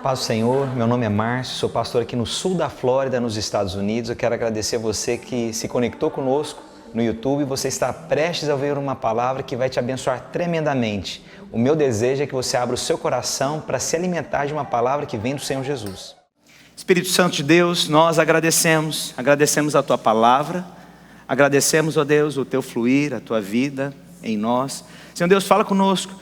Paz do Senhor, meu nome é Márcio, sou pastor aqui no sul da Flórida, nos Estados Unidos. Eu quero agradecer a você que se conectou conosco no YouTube. Você está prestes a ouvir uma palavra que vai te abençoar tremendamente. O meu desejo é que você abra o seu coração para se alimentar de uma palavra que vem do Senhor Jesus. Espírito Santo de Deus, nós agradecemos a Tua palavra, agradecemos, ó Deus, o Teu fluir, a Tua vida em nós. Senhor Deus, fala conosco.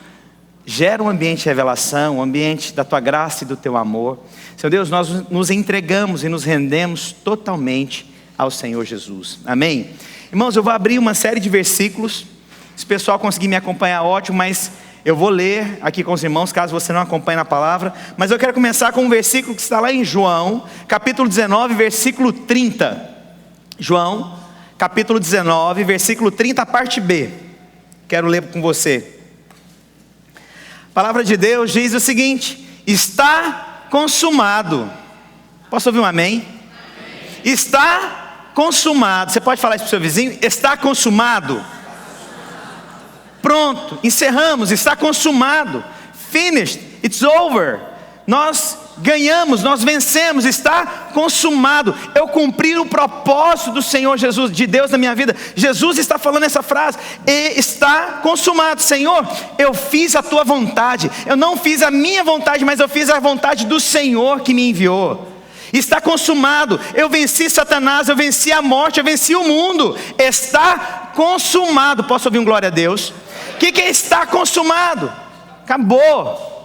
Gera um ambiente de revelação, um ambiente da Tua graça e do Teu amor. Senhor Deus, nós nos entregamos e nos rendemos totalmente ao Senhor Jesus. Amém? Irmãos, eu vou abrir uma série de versículos. Se o pessoal conseguir me acompanhar, ótimo, mas eu vou ler aqui com os irmãos, caso você não acompanhe na palavra. Mas eu quero começar com um versículo que está lá em João, capítulo 19, versículo 30. João, capítulo 19, versículo 30, parte B. Quero ler com você. A palavra de Deus diz o seguinte: está consumado. Posso ouvir um amém? Amém. Está consumado. Você pode falar isso para o seu vizinho? Está consumado. Pronto, encerramos, está consumado. Finished, it's over. Nós ganhamos, nós vencemos, está consumado. Eu cumpri o propósito do Senhor Jesus, de Deus na minha vida. Jesus está falando essa frase, e está consumado. Senhor, eu fiz a tua vontade. Eu não fiz a minha vontade, mas eu fiz a vontade do Senhor que me enviou. Está consumado. Eu venci Satanás, eu venci a morte, eu venci o mundo. Está consumado. Posso ouvir um glória a Deus? O que é estar consumado? Acabou.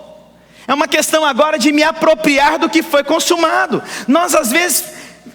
É uma questão agora de me apropriar do que foi consumado. Nós às vezes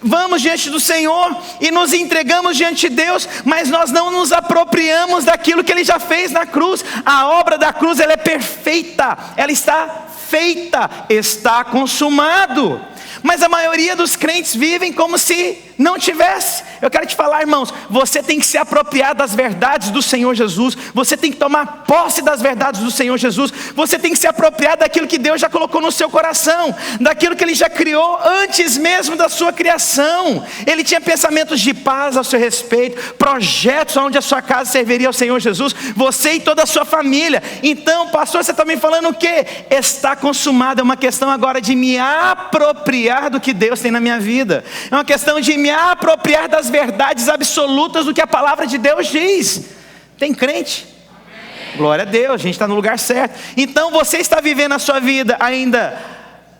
vamos diante do Senhor e nos entregamos diante de Deus, mas nós não nos apropriamos daquilo que Ele já fez na cruz. A obra da cruz, ela é perfeita, ela está feita, está consumado. Mas a maioria dos crentes vivem como se não tivesse. Eu quero te falar, irmãos, você tem que se apropriar das verdades do Senhor Jesus. Você tem que tomar posse das verdades do Senhor Jesus. Você tem que se apropriar daquilo que Deus já colocou no seu coração, daquilo que Ele já criou antes mesmo da sua criação. Ele tinha pensamentos de paz ao seu respeito, projetos onde a sua casa serviria ao Senhor Jesus, você e toda a sua família. Então, pastor, você está me falando o quê? Está consumado. É uma questão agora de me apropriar do que Deus tem na minha vida. É uma questão de me apropriar das verdades absolutas do que a palavra de Deus diz. Tem crente? Amém. Glória a Deus, a gente está no lugar certo. Então você está vivendo a sua vida ainda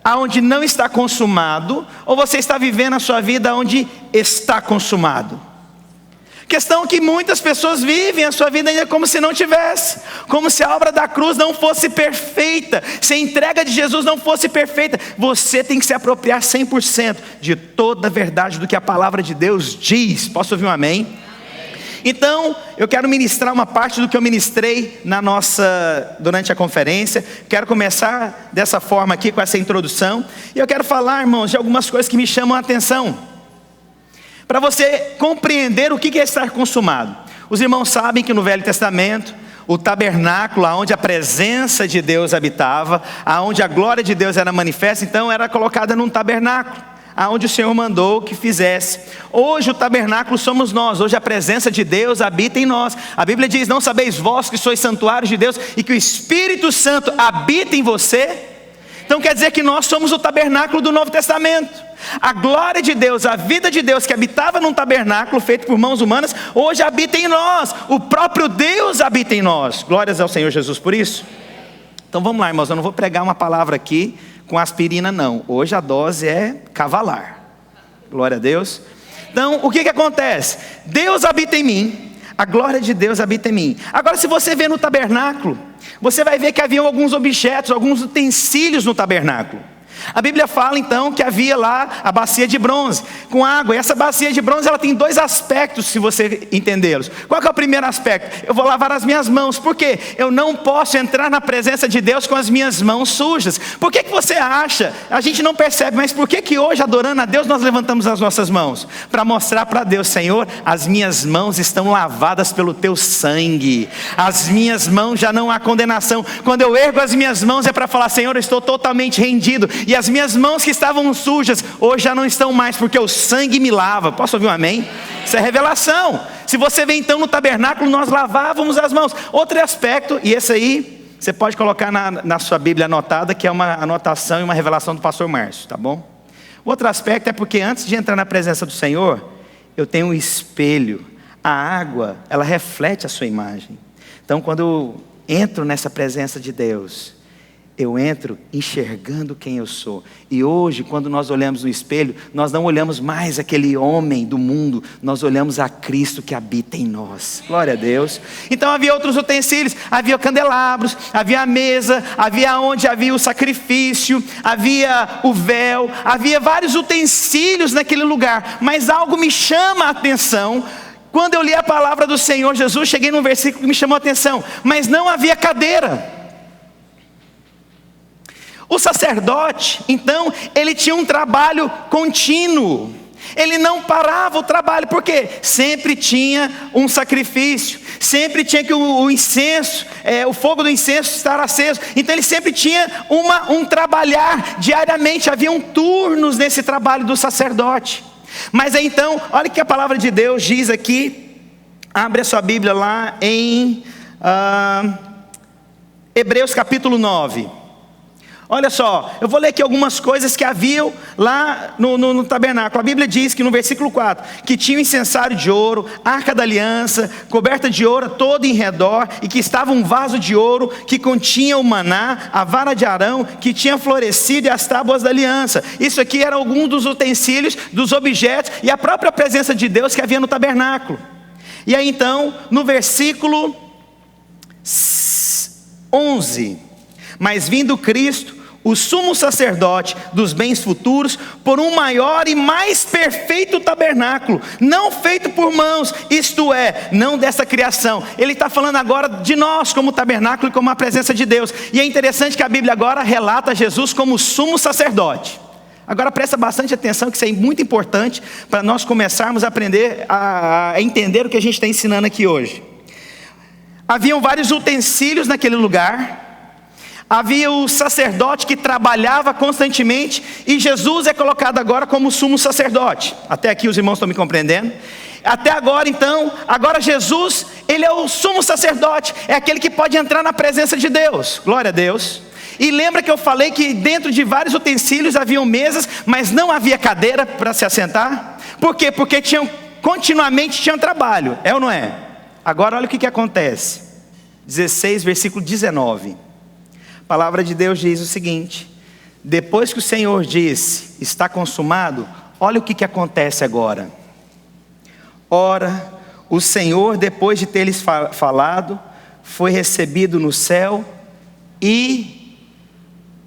onde não está consumado, ou você está vivendo a sua vida onde está consumado? Questão que muitas pessoas vivem a sua vida ainda como se não tivesse, como se a obra da cruz não fosse perfeita, se a entrega de Jesus não fosse perfeita. Você tem que se apropriar 100% de toda a verdade do que a palavra de Deus diz. Posso ouvir um amém? Amém. Então, eu quero ministrar uma parte do que eu ministrei durante a conferência. Quero começar dessa forma aqui, com essa introdução. E eu quero falar, irmãos, de algumas coisas que me chamam a atenção, para você compreender o que é estar consumado. Os irmãos sabem que no Velho Testamento, o tabernáculo, onde a presença de Deus habitava, onde a glória de Deus era manifesta, então era colocada num tabernáculo, aonde o Senhor mandou que fizesse. Hoje o tabernáculo somos nós, hoje a presença de Deus habita em nós. A Bíblia diz: não sabeis vós que sois santuários de Deus e que o Espírito Santo habita em você? Então quer dizer que nós somos o tabernáculo do Novo Testamento. A glória de Deus, a vida de Deus que habitava num tabernáculo feito por mãos humanas, hoje habita em nós. O próprio Deus habita em nós. Glórias ao Senhor Jesus por isso. Então vamos lá, irmãos, eu não vou pregar uma palavra aqui com aspirina não. Hoje a dose é cavalar. Glória a Deus. Então o que acontece? Deus habita em mim, a glória de Deus habita em mim. Agora, se você vê no tabernáculo, você vai ver que haviam alguns objetos, alguns utensílios no tabernáculo. A Bíblia fala então que havia lá a bacia de bronze com água. E essa bacia de bronze, ela tem dois aspectos, se você entendê-los. Qual que é o primeiro aspecto? Eu vou lavar as minhas mãos. Por quê? Eu não posso entrar na presença de Deus com as minhas mãos sujas. Por que você acha? A gente não percebe, mas por que hoje, adorando a Deus, nós levantamos as nossas mãos? Para mostrar para Deus: Senhor, as minhas mãos estão lavadas pelo teu sangue. As minhas mãos já não há condenação. Quando eu ergo as minhas mãos é para falar: Senhor, eu estou totalmente rendido. E as minhas mãos que estavam sujas, hoje já não estão mais, porque o sangue me lava. Posso ouvir um amém? Isso é revelação. Se você vê então no tabernáculo, nós lavávamos as mãos. Outro aspecto, e esse aí você pode colocar na sua Bíblia anotada, que é uma anotação e uma revelação do pastor Márcio, tá bom? O outro aspecto é porque antes de entrar na presença do Senhor, eu tenho um espelho. A água, ela reflete a sua imagem. Então quando eu entro nessa presença de Deus, eu entro enxergando quem eu sou. E hoje, quando nós olhamos no espelho, nós não olhamos mais aquele homem do mundo, nós olhamos a Cristo que habita em nós. Glória a Deus. Então havia outros utensílios, havia candelabros, havia a mesa, havia onde havia o sacrifício, havia o véu, havia vários utensílios naquele lugar. Mas algo me chama a atenção. Quando eu li a palavra do Senhor Jesus, cheguei num versículo que me chamou a atenção. Mas não havia cadeira. O sacerdote, então, ele tinha um trabalho contínuo. Ele não parava o trabalho, porque sempre tinha um sacrifício, sempre tinha que o incenso, o fogo do incenso estar aceso. Então ele sempre tinha um trabalhar diariamente, haviam turnos nesse trabalho do sacerdote. Mas aí então, olha o que a palavra de Deus diz aqui. Abre a sua Bíblia lá em Hebreus capítulo 9. Olha só, eu vou ler aqui algumas coisas que haviam lá no tabernáculo. A Bíblia diz que no versículo 4, que tinha um incensário de ouro, arca da aliança, coberta de ouro toda em redor, e que estava um vaso de ouro que continha o maná, a vara de Arão, que tinha florescido, e as tábuas da aliança. Isso aqui era algum dos utensílios, dos objetos, e a própria presença de Deus que havia no tabernáculo. E aí então, no versículo 11, mas vindo Cristo, o sumo sacerdote dos bens futuros, por um maior e mais perfeito tabernáculo, não feito por mãos, isto é, não dessa criação. Ele está falando agora de nós como tabernáculo e como a presença de Deus. E é interessante que a Bíblia agora relata Jesus como sumo sacerdote. Agora presta bastante atenção, que isso é muito importante para nós começarmos a aprender a entender o que a gente está ensinando aqui hoje. Haviam vários utensílios naquele lugar. Havia o sacerdote que trabalhava constantemente, e Jesus é colocado agora como sumo sacerdote. Até aqui os irmãos estão me compreendendo? Até agora então, agora Jesus, ele é o sumo sacerdote, é aquele que pode entrar na presença de Deus. Glória a Deus. E lembra que eu falei que dentro de vários utensílios haviam mesas, mas não havia cadeira para se assentar? Por quê? Porque continuamente tinham trabalho, é ou não é? Agora olha o que acontece. 16, versículo 19. A palavra de Deus diz o seguinte: depois que o Senhor disse, está consumado, olha o que acontece agora. Ora, o Senhor, depois de ter lhes falado, foi recebido no céu e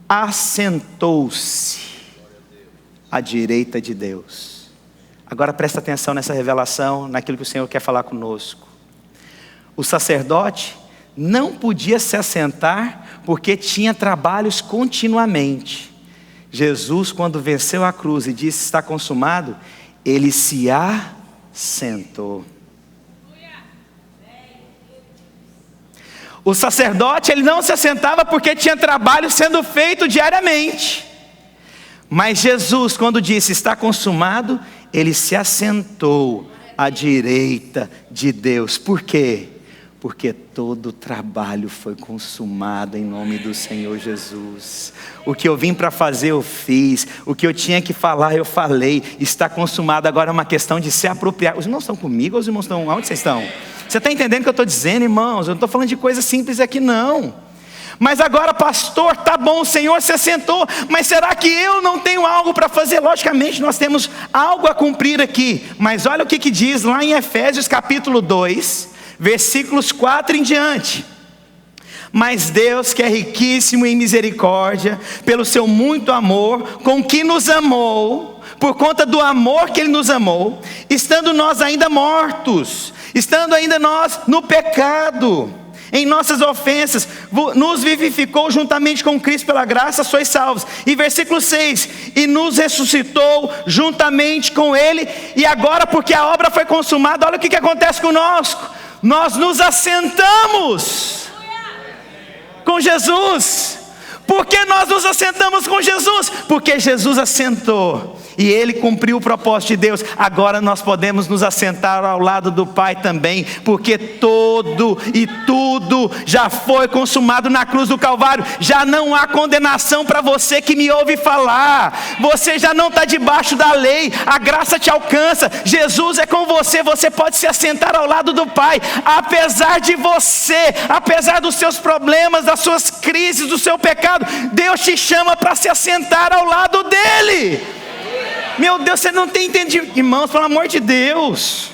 assentou-se à direita de Deus. Agora presta atenção nessa revelação, naquilo que o Senhor quer falar conosco. O sacerdote não podia se assentar, porque tinha trabalhos continuamente. Jesus, quando venceu a cruz e disse está consumado, ele se assentou. O sacerdote, ele não se assentava porque tinha trabalho sendo feito diariamente. Mas Jesus, quando disse está consumado, ele se assentou à direita de Deus. Por quê? Porque todo o trabalho foi consumado em nome do Senhor Jesus. O que eu vim para fazer eu fiz, o que eu tinha que falar eu falei, está consumado. Agora é uma questão de se apropriar. Os irmãos estão comigo ou os irmãos estão, onde vocês estão? Você está entendendo o que eu estou dizendo, irmãos? Eu não estou falando de coisas simples aqui não. Mas agora, pastor, tá bom, o Senhor se assentou, mas será que eu não tenho algo para fazer? Logicamente nós temos algo a cumprir aqui, mas olha o que diz lá em Efésios capítulo 2, versículos 4 em diante. Mas Deus, que é riquíssimo em misericórdia, pelo seu muito amor, com que nos amou, por conta do amor que Ele nos amou, estando nós ainda mortos, estando ainda nós no pecado, em nossas ofensas, nos vivificou juntamente com Cristo, pela graça sois salvos. E versículo 6, e nos ressuscitou juntamente com Ele, e agora porque a obra foi consumada, olha o que acontece conosco. Nós nos assentamos com Jesus. Por que nós nos assentamos com Jesus? Porque Jesus assentou. e Ele cumpriu o propósito de Deus. Agora nós podemos nos assentar ao lado do Pai também, porque todo e tudo já foi consumado na cruz do Calvário. Já não há condenação para você que me ouve falar. Você já não está debaixo da lei, a graça te alcança. Jesus é com você, você pode se assentar ao lado do Pai. Apesar de você, apesar dos seus problemas, das suas crises, do seu pecado, Deus te chama para se assentar ao lado dele. Meu Deus, você não tem entendido, irmãos, pelo amor de Deus.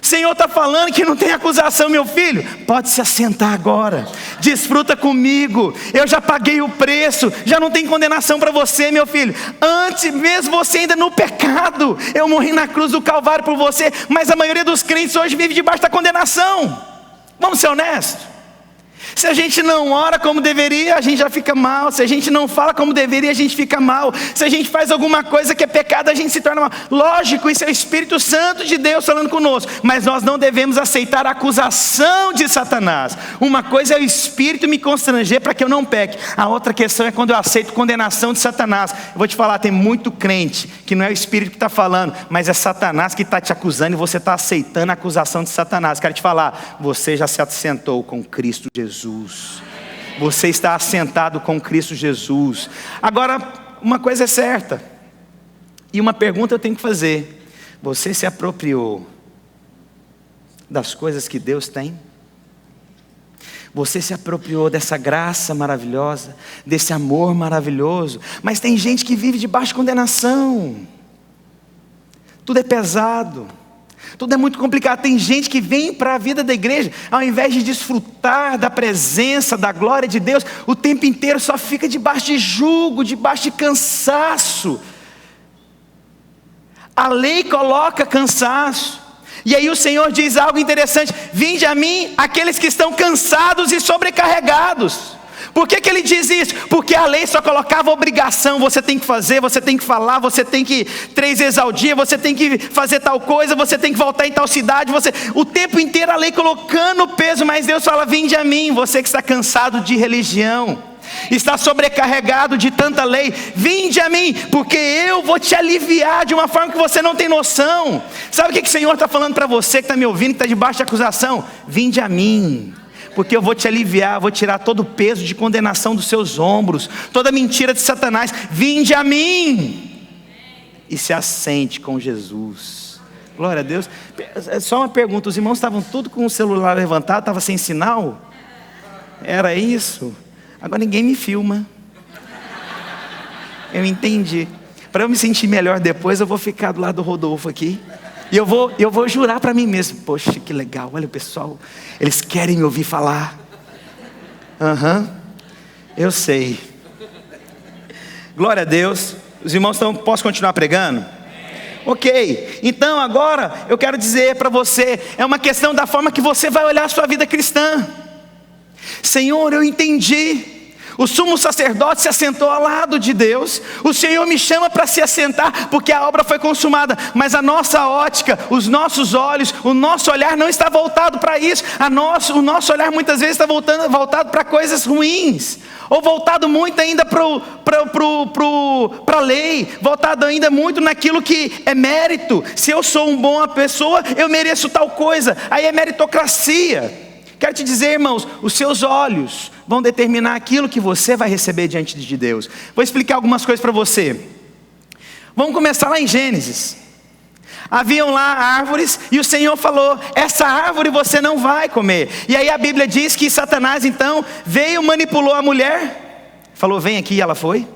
O Senhor está falando que não tem acusação, meu filho. Pode se assentar agora, desfruta comigo. Eu já paguei o preço, já não tem condenação para você, meu filho. Antes mesmo você ainda no pecado, eu morri na cruz do Calvário por você. Mas a maioria dos crentes hoje vive debaixo da condenação. Vamos ser honestos. Se a gente não ora como deveria, a gente já fica mal. Se a gente não fala como deveria, a gente fica mal. Se a gente faz alguma coisa que é pecado, a gente se torna mal. Lógico, isso é o Espírito Santo de Deus falando conosco. Mas nós não devemos aceitar a acusação de Satanás. Uma coisa é o Espírito me constranger para que eu não peque. A outra questão é quando eu aceito condenação de Satanás. Eu vou te falar, tem muito crente que não é o Espírito que está falando, mas é Satanás que está te acusando e você está aceitando a acusação de Satanás. Quero te falar, você já se assentou com Cristo Jesus. Você está assentado com Cristo Jesus. Agora, uma coisa é certa, e uma pergunta eu tenho que fazer: você se apropriou das coisas que Deus tem? Você se apropriou dessa graça maravilhosa, desse amor maravilhoso? Mas tem gente que vive debaixo de condenação. Tudo é pesado, tudo é muito complicado. Tem gente que vem para a vida da igreja, ao invés de desfrutar da presença, da glória de Deus, o tempo inteiro só fica debaixo de jugo, debaixo de cansaço. A lei coloca cansaço. E aí o Senhor diz algo interessante: vinde a mim aqueles que estão cansados e sobrecarregados. Por que Ele diz isso? Porque a lei só colocava obrigação. Você tem que fazer, você tem que falar, você tem que 3 vezes ao dia, você tem que fazer tal coisa, você tem que voltar em tal cidade. O tempo inteiro a lei colocando peso. Mas Deus fala: vinde a mim, você que está cansado de religião, está sobrecarregado de tanta lei, vinde a mim, porque eu vou te aliviar de uma forma que você não tem noção. Sabe o que o Senhor está falando para você que está me ouvindo, que está debaixo de acusação? Vinde a mim, porque eu vou te aliviar, vou tirar todo o peso de condenação dos seus ombros, toda mentira de Satanás. Vinde a mim e se assente com Jesus. Glória a Deus. Só uma pergunta: os irmãos estavam tudo com o celular levantado, estava sem sinal? Era isso? Agora ninguém me filma. Eu entendi. Para eu me sentir melhor depois, eu vou ficar do lado do Rodolfo aqui. E eu vou jurar para mim mesmo: poxa, que legal, olha o pessoal, eles querem me ouvir falar. Eu sei. Glória a Deus. Os irmãos estão, posso continuar pregando? Ok, então agora eu quero dizer para você, é uma questão da forma que você vai olhar a sua vida cristã. Senhor, eu entendi. O sumo sacerdote se assentou ao lado de Deus. O Senhor me chama para se assentar, porque a obra foi consumada. Mas a nossa ótica, os nossos olhos, o nosso olhar não está voltado para isso. O nosso olhar muitas vezes está voltado para coisas ruins. Ou voltado muito ainda para a lei. Voltado ainda muito naquilo que é mérito. Se eu sou uma boa pessoa, eu mereço tal coisa. Aí é meritocracia. Quero te dizer, irmãos, os seus olhos vão determinar aquilo que você vai receber diante de Deus. Vou explicar algumas coisas para você. Vamos começar lá em Gênesis. Haviam lá árvores e o Senhor falou: essa árvore você não vai comer. E aí a Bíblia diz que Satanás então veio, manipulou a mulher, falou: vem aqui, e ela foi.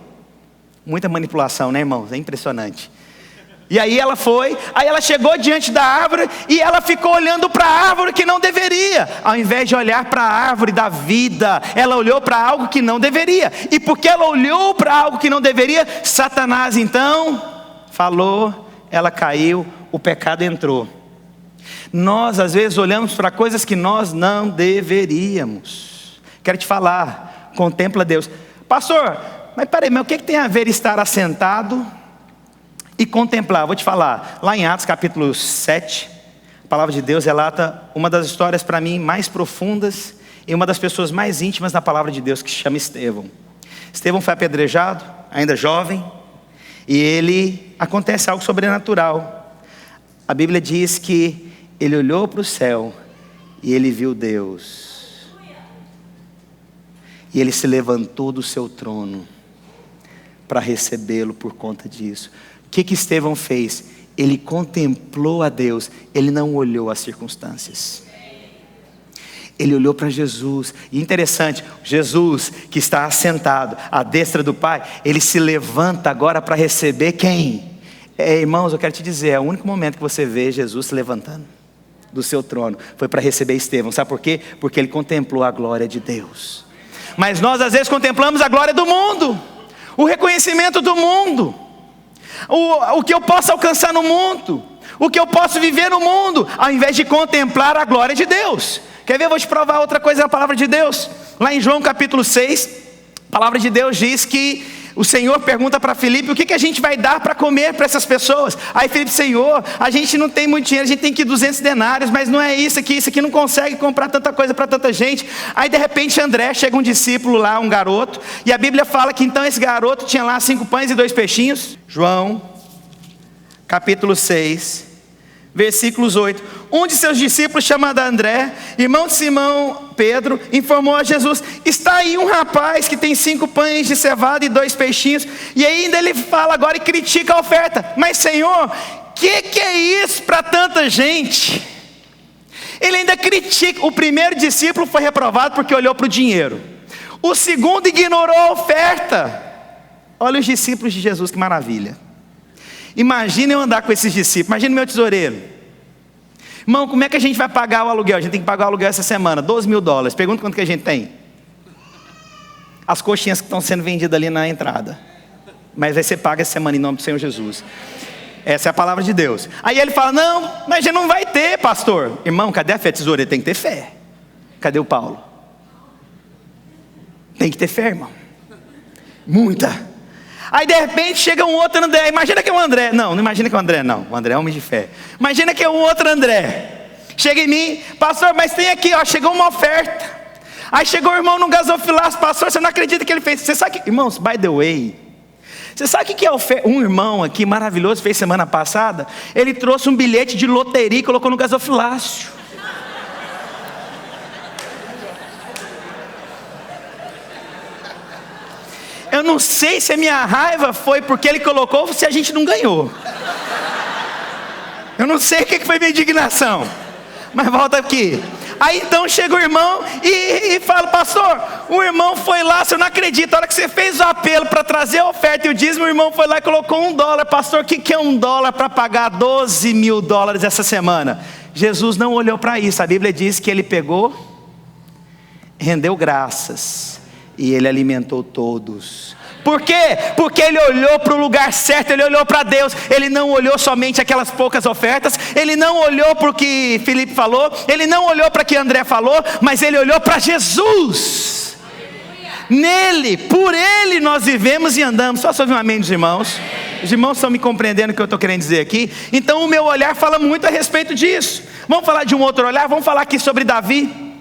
Muita manipulação, né, irmãos? É impressionante. E aí ela foi, aí ela chegou diante da árvore e ela ficou olhando para a árvore que não deveria. Ao invés de olhar para a árvore da vida, ela olhou para algo que não deveria. E porque ela olhou para algo que não deveria, Satanás então falou, ela caiu, o pecado entrou. Nós às vezes olhamos para coisas que nós não deveríamos. Quero te falar, contempla Deus. Pastor, mas peraí, o que tem a ver estar assentado e contemplar? Vou te falar, lá em Atos capítulo 7, a palavra de Deus relata uma das histórias para mim mais profundas e uma das pessoas mais íntimas da palavra de Deus, que se chama Estevão. Estevão foi apedrejado, ainda jovem, E acontece algo sobrenatural. A Bíblia diz que ele olhou para o céu e ele viu Deus. E ele se levantou do seu trono para recebê-lo por conta disso. O que Estevão fez? Ele contemplou a Deus, ele não olhou as circunstâncias. Ele olhou para Jesus. E interessante, Jesus que está assentado à destra do Pai, ele se levanta agora para receber quem? Irmãos, eu quero te dizer, é o único momento que você vê Jesus se levantando do seu trono, foi para receber Estevão. Sabe por quê? Porque ele contemplou a glória de Deus. Mas nós às vezes contemplamos a glória do mundo, o reconhecimento do mundo, o que eu posso alcançar no mundo, o que eu posso viver no mundo, ao invés de contemplar a glória de Deus. Quer ver? Eu vou te provar outra coisa na palavra de Deus. Lá em João capítulo 6, a palavra de Deus diz que o Senhor pergunta para Filipe: o que a gente vai dar para comer para essas pessoas? Aí Filipe: Senhor, a gente não tem muito dinheiro, a gente tem que ir 200 denários, mas não é isso aqui não consegue comprar tanta coisa para tanta gente. Aí de repente André, chega um discípulo lá, um garoto, e a Bíblia fala que então esse garoto tinha lá 5 pães e 2 peixinhos. João capítulo 6, versículos 8. Um de seus discípulos, chamado André, irmão de Simão Pedro, informou a Jesus: está aí um rapaz que tem 5 pães de cevada e 2 peixinhos. E ainda ele fala agora e critica a oferta: mas Senhor, que é isso para tanta gente? Ele ainda critica. O primeiro discípulo foi reprovado porque olhou para o dinheiro. O segundo ignorou a oferta. Olha os discípulos de Jesus, que maravilha. Imagina eu andar com esses discípulos. Imagina meu tesoureiro: irmão, como é que a gente vai pagar o aluguel? A gente tem que pagar o aluguel essa semana, $12.000. Pergunta quanto que a gente tem. As coxinhas que estão sendo vendidas ali na entrada. Mas aí você paga essa semana em nome do Senhor Jesus. Essa é a palavra de Deus. Aí ele fala: não, mas a gente não vai ter, pastor. Irmão, cadê a fé? Tesoureiro tem que ter fé. Cadê o Paulo? Tem que ter fé, irmão. Muita. Aí de repente chega um outro André. Imagina que é um André. Não imagina que é um André não. O André é homem de fé. Imagina que é um outro André. Chega em mim: pastor, mas tem aqui, ó, chegou uma oferta. Aí chegou o irmão num gasofilaço: pastor, você não acredita que ele fez? Você sabe que, irmãos, by the way, você sabe o que é oferta? Um irmão aqui maravilhoso fez semana passada. Ele trouxe um bilhete de loteria e colocou no gasofilácio. Eu não sei se a minha raiva foi porque ele colocou ou se a gente não ganhou. Eu não sei o que foi minha indignação. Mas volta aqui. Aí então chega o irmão e fala: pastor, o irmão foi lá, você não acredita, a hora que você fez o apelo para trazer a oferta e o dízimo, o irmão foi lá e colocou $1. Pastor, o que é $1 para pagar $12.000 essa semana? Jesus não olhou para isso. A Bíblia diz que ele pegou, rendeu graças e ele alimentou todos. Por quê? Porque ele olhou para o lugar certo, ele olhou para Deus. Ele não olhou somente aquelas poucas ofertas, ele não olhou para o que Filipe falou, ele não olhou para o que André falou, mas ele olhou para Jesus. Nele, por ele nós vivemos e andamos. Só ouvir um amém dos irmãos. Os irmãos estão me compreendendo o que eu estou querendo dizer aqui? Então o meu olhar fala muito a respeito disso. Vamos falar de um outro olhar? Vamos falar aqui sobre Davi.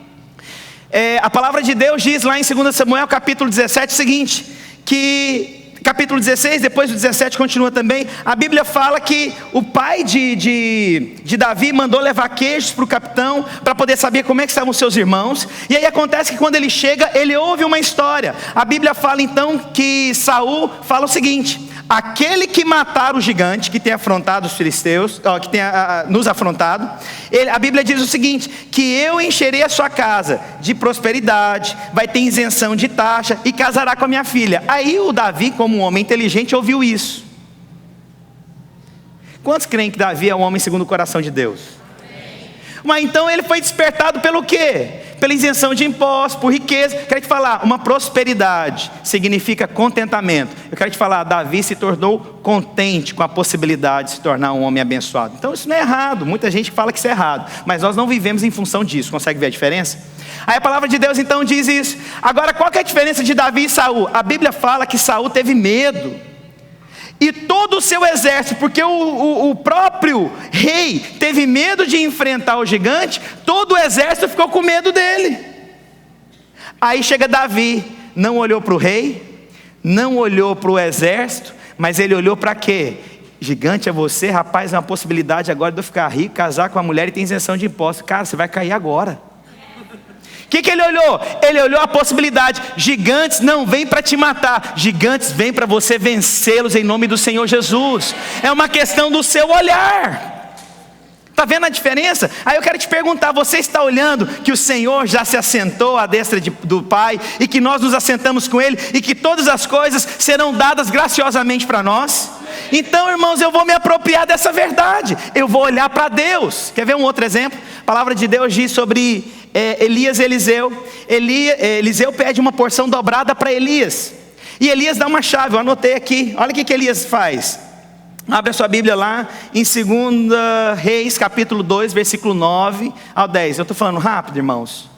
A palavra de Deus diz lá em 2 Samuel capítulo 17 o seguinte: que capítulo 16, depois do 17 continua também. A Bíblia fala que o pai de Davi mandou levar queijos para o capitão, para poder saber como é que estavam seus irmãos. E aí acontece que quando ele chega, ele ouve uma história. A Bíblia fala então que Saul fala o seguinte: aquele que matar o gigante, que tem afrontado os filisteus, que tem nos afrontado, a Bíblia diz o seguinte: que eu encherei a sua casa de prosperidade, vai ter isenção de taxa e casará com a minha filha. Aí o Davi, como um homem inteligente, ouviu isso. Quantos creem que Davi é um homem segundo o coração de Deus? Mas então ele foi despertado pelo quê? Pela isenção de impostos, por riqueza. Quero te falar, uma prosperidade significa contentamento. Eu quero te falar, Davi se tornou contente com a possibilidade de se tornar um homem abençoado. Então isso não é errado, muita gente fala que isso é errado, mas nós não vivemos em função disso. Consegue ver a diferença? Aí a palavra de Deus então diz isso. Agora, qual que é a diferença de Davi e Saul? A Bíblia fala que Saul teve medo. E todo o seu exército, porque o próprio rei teve medo de enfrentar o gigante, todo o exército ficou com medo dele. Aí chega Davi, não olhou para o rei, não olhou para o exército, Mas ele olhou para quê? Gigante é você, rapaz, é uma possibilidade agora de eu ficar rico, casar com a mulher e ter isenção de impostos. Cara, você vai cair agora. O que ele olhou? Ele olhou a possibilidade. Gigantes não vêm para te matar, gigantes vêm para você vencê-los em nome do Senhor Jesus. É uma questão do seu olhar. Está vendo a diferença? Aí eu quero te perguntar, você está olhando que o Senhor já se assentou à destra do Pai, e que nós nos assentamos com Ele, e que todas as coisas serão dadas graciosamente para nós? Então, irmãos, eu vou me apropriar dessa verdade, eu vou olhar para Deus. Quer ver um outro exemplo? A palavra de Deus diz sobre Elias e Eliseu. Eliseu pede uma porção dobrada para Elias, e Elias dá uma chave, eu anotei aqui. Olha o que Elias faz. Abre a sua Bíblia lá em 2 Reis, capítulo 2, versículo 9 ao 10. Eu estou falando rápido, irmãos.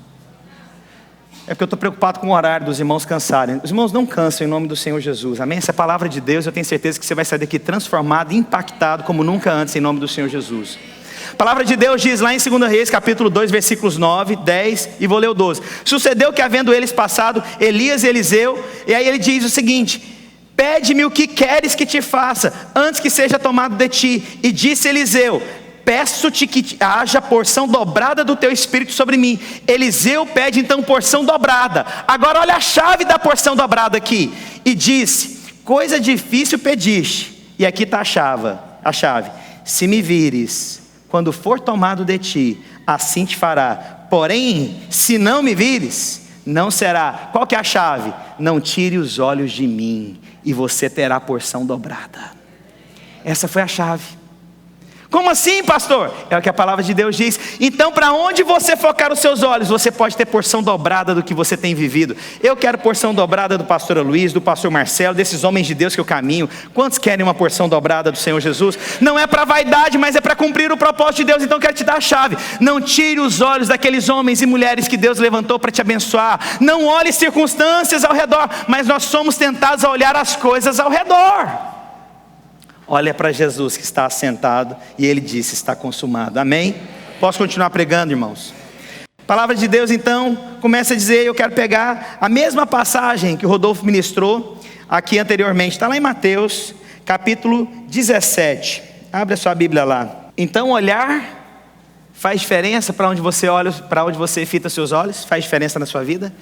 É porque eu estou preocupado com o horário dos irmãos cansarem. Os irmãos não cansam em nome do Senhor Jesus, amém? Essa é a palavra de Deus, eu tenho certeza que você vai sair daqui transformado, impactado como nunca antes em nome do Senhor Jesus. A palavra de Deus diz lá em 2 Reis, capítulo 2, versículos 9, 10 e vou ler o 12. Sucedeu que, havendo eles passado, Elias e Eliseu, e aí ele diz o seguinte: pede-me o que queres que te faça, antes que seja tomado de ti. E disse Eliseu: peço-te que haja porção dobrada do teu espírito sobre mim. Eliseu pede então porção dobrada. Agora olha a chave da porção dobrada aqui. E disse: coisa difícil pediste. E aqui está a chave. Se me vires, quando for tomado de ti, assim te fará. Porém, se não me vires, não será. Qual que é a chave? Não tire os olhos de mim, e você terá a porção dobrada. Essa foi a chave. Como assim, pastor? É o que a palavra de Deus diz. Então, para onde você focar os seus olhos, você pode ter porção dobrada do que você tem vivido. Eu quero porção dobrada do pastor Luiz, do pastor Marcelo, desses homens de Deus que eu caminho. Quantos querem uma porção dobrada do Senhor Jesus? Não é para vaidade, mas é para cumprir o propósito de Deus. Então eu quero te dar a chave. Não tire os olhos daqueles homens e mulheres que Deus levantou para te abençoar. Não olhe circunstâncias ao redor, mas nós somos tentados a olhar as coisas ao redor. Olha para Jesus que está assentado, e Ele disse: está consumado. Amém? Posso continuar pregando, irmãos? A palavra de Deus então começa a dizer, eu quero pegar a mesma passagem que o Rodolfo ministrou aqui anteriormente. Está lá em Mateus, capítulo 17. Abre a sua Bíblia lá. Então olhar faz diferença para onde você olha, para onde você fita seus olhos? Faz diferença na sua vida?